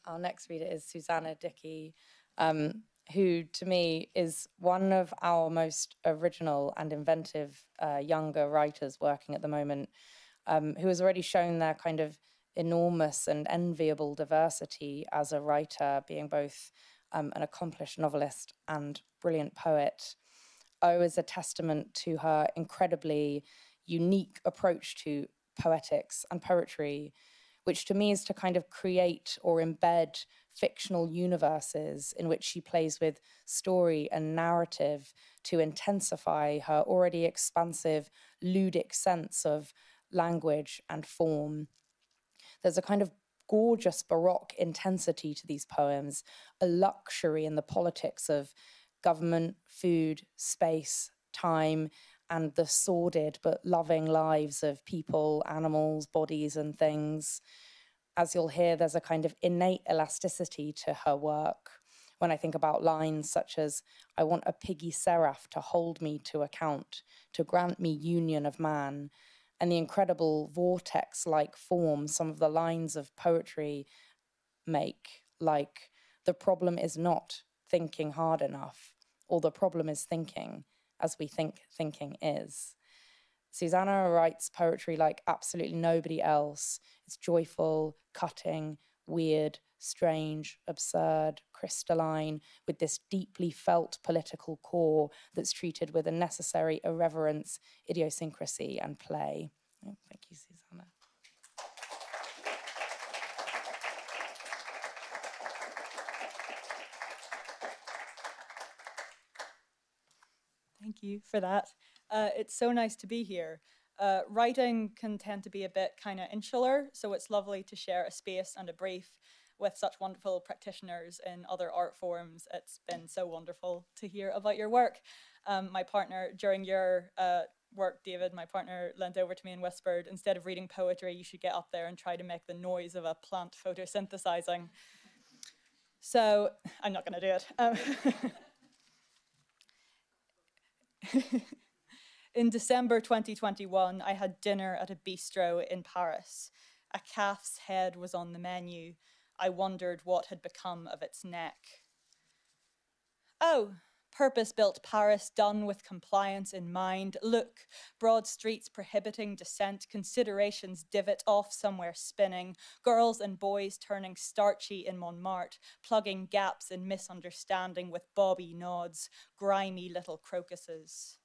Our next reader is Susannah Dickey, who to me is one of our most original and inventive younger writers working at the moment, who has already shown their kind of enormous and enviable diversity as a writer, being both an accomplished novelist and brilliant poet. Is a testament to her incredibly unique approach to poetics and poetry, which to me is to kind of create or embed fictional universes in which she plays with story and narrative to intensify her already expansive ludic sense of language and form. There's a kind of gorgeous Baroque intensity to these poems, a luxury in the politics of government, food, space, time, and the sordid but loving lives of people, animals, bodies, and things. As you'll hear, there's a kind of innate elasticity to her work. When I think about lines such as, I want a piggy seraph to hold me to account, to grant me union of man, and the incredible vortex-like form some of the lines of poetry make, like, the problem is not thinking hard enough, or the problem is thinking as we think thinking is. Susannah writes poetry like absolutely nobody else. It's joyful, cutting, weird, strange, absurd, crystalline, with this deeply felt political core that's treated with a necessary irreverence, idiosyncrasy, and play. Oh, thank you, Susannah. Thank you for that. It's so nice to be here. Writing can tend to be a bit kind of insular, so it's lovely to share a space and a brief with such wonderful practitioners in other art forms. It's been so wonderful to hear about your work. My partner, during your work, David, my partner leant over to me and whispered, instead of reading poetry, you should get up there and try to make the noise of a plant photosynthesizing. So I'm not going to do it. In December 2021, I had dinner at a bistro in Paris. A calf's head was on the menu. I wondered what had become of its neck. Oh, purpose-built Paris done with compliance in mind. Look, broad streets prohibiting dissent, considerations divot off somewhere spinning, girls and boys turning starchy in Montmartre, plugging gaps in misunderstanding with bobby nods, grimy little crocuses.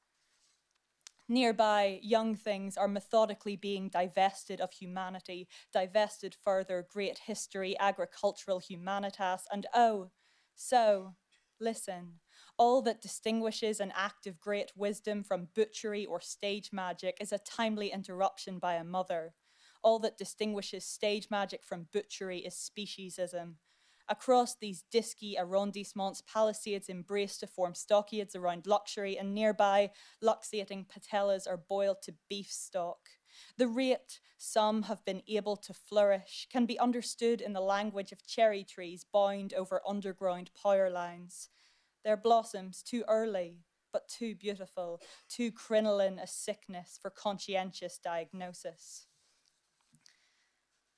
Nearby, young things are methodically being divested of humanity, divested further great history, agricultural humanitas, and oh, so, listen, all that distinguishes an act of great wisdom from butchery or stage magic is a timely interruption by a mother. All that distinguishes stage magic from butchery is speciesism. Across these disky arrondissements, palisades embrace to form stockades around luxury, and nearby, luxating patellas are boiled to beef stock. The rate some have been able to flourish can be understood in the language of cherry trees bound over underground power lines. Their blossoms too early, but too beautiful, too crinoline a sickness for conscientious diagnosis.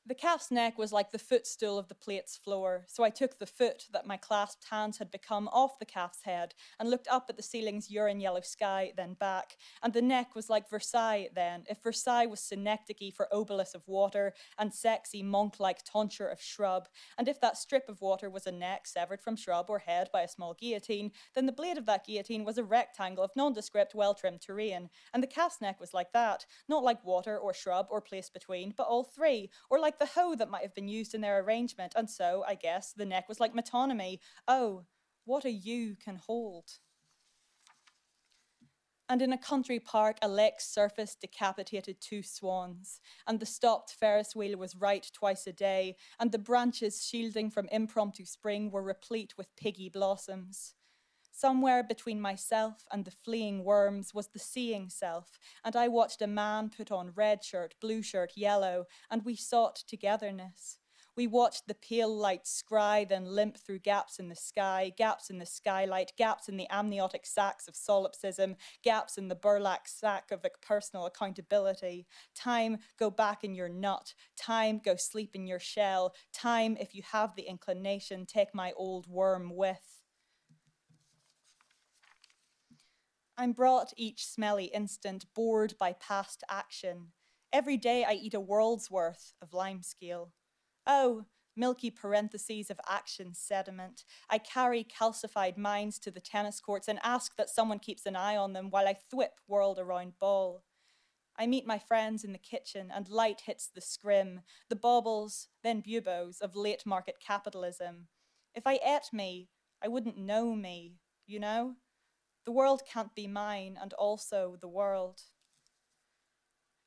The calf's neck was like the footstool of the plate's floor, so I took the foot that my clasped hands had become off the calf's head and looked up at the ceiling's urine-yellow sky, then back. And the neck was like Versailles then, if Versailles was synecdoche for obelisk of water and sexy monk-like tonsure of shrub. And if that strip of water was a neck severed from shrub or head by a small guillotine, then the blade of that guillotine was a rectangle of nondescript, well-trimmed terrain. And the calf's neck was like that, not like water or shrub or place between, but all three, or like the hoe that might have been used in their arrangement, and so, I guess, the neck was like metonymy. Oh, what a you can hold. And in a country park, a lake's surface decapitated two swans, and the stopped Ferris wheel was right twice a day, and the branches shielding from impromptu spring were replete with piggy blossoms. Somewhere between myself and the fleeing worms was the seeing self, and I watched a man put on red shirt, blue shirt, yellow, and we sought togetherness. We watched the pale light scry, then limp through gaps in the sky, gaps in the skylight, gaps in the amniotic sacs of solipsism, gaps in the burlap sack of personal accountability. Time, go back in your nut. Time, go sleep in your shell. Time, if you have the inclination, take my old worm with. I'm brought each smelly instant, bored by past action. Every day I eat a world's worth of limescale. Oh, milky parentheses of action sediment. I carry calcified minds to the tennis courts and ask that someone keeps an eye on them while I thwip world around ball. I meet my friends in the kitchen and light hits the scrim, the baubles, then buboes of late market capitalism. If I ate me, I wouldn't know me, you know? The world can't be mine and also the world.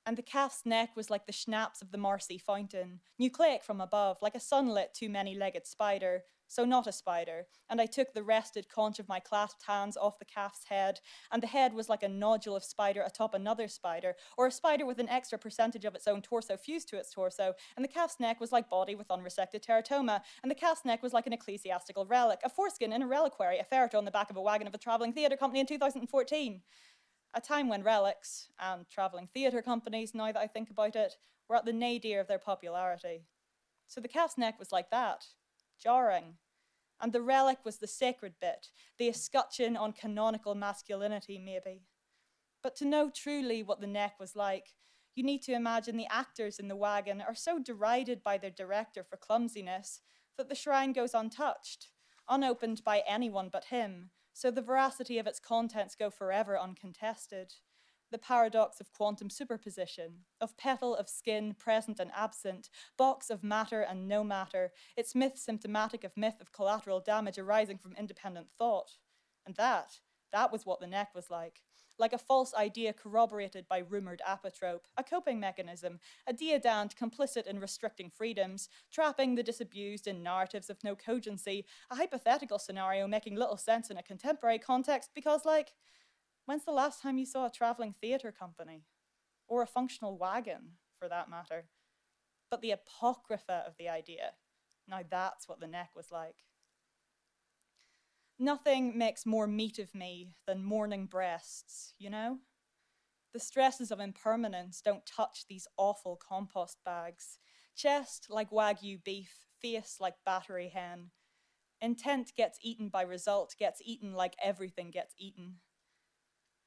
And the calf's neck was like the schnapps of the Marcy fountain, nucleic from above, like a sunlit too many-legged spider, so not a spider, and I took the rested conch of my clasped hands off the calf's head, and the head was like a nodule of spider atop another spider, or a spider with an extra percentage of its own torso fused to its torso, and the calf's neck was like body with unresected teratoma, and the calf's neck was like an ecclesiastical relic, a foreskin in a reliquary, a ferret on the back of a wagon of a travelling theatre company in 2014. A time when relics, and travelling theatre companies, now that I think about it, were at the nadir of their popularity. So the calf's neck was like that, jarring. And the relic was the sacred bit, the escutcheon on canonical masculinity, maybe. But to know truly what the neck was like, you need to imagine the actors in the wagon are so derided by their director for clumsiness that the shrine goes untouched, unopened by anyone but him, so the veracity of its contents go forever uncontested. The paradox of quantum superposition, of petal of skin present and absent, box of matter and no matter, its myth symptomatic of myth of collateral damage arising from independent thought. And that was what the neck was like a false idea corroborated by rumored apotrope, a coping mechanism, a deodand complicit in restricting freedoms, trapping the disabused in narratives of no cogency, a hypothetical scenario making little sense in a contemporary context because, when's the last time you saw a traveling theatre company? Or a functional wagon, for that matter? But the apocrypha of the idea, now that's what the neck was like. Nothing makes more meat of me than morning breasts, you know? The stresses of impermanence don't touch these awful compost bags. Chest like Wagyu beef, face like battery hen. Intent gets eaten by result, gets eaten like everything gets eaten.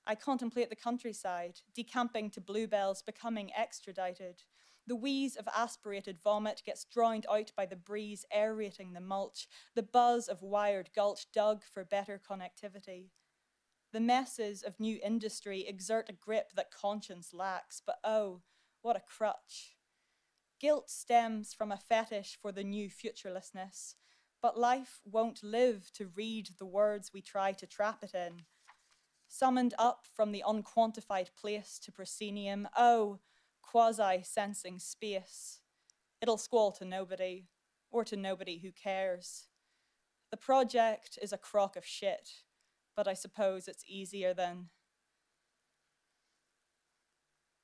I contemplate the countryside, decamping to bluebells, becoming extradited. The wheeze of aspirated vomit gets drowned out by the breeze aerating the mulch, the buzz of wired gulch dug for better connectivity. The messes of new industry exert a grip that conscience lacks, but oh, what a crutch. Guilt stems from a fetish for the new futurelessness, but life won't live to read the words we try to trap it in. Summoned up from the unquantified place to proscenium, oh, quasi-sensing space. It'll squall to nobody, or to nobody who cares. The project is a crock of shit, but I suppose it's easier than...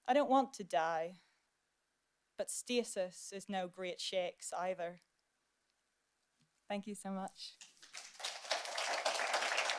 I don't want to die, but stasis is no great shakes either. Thank you so much.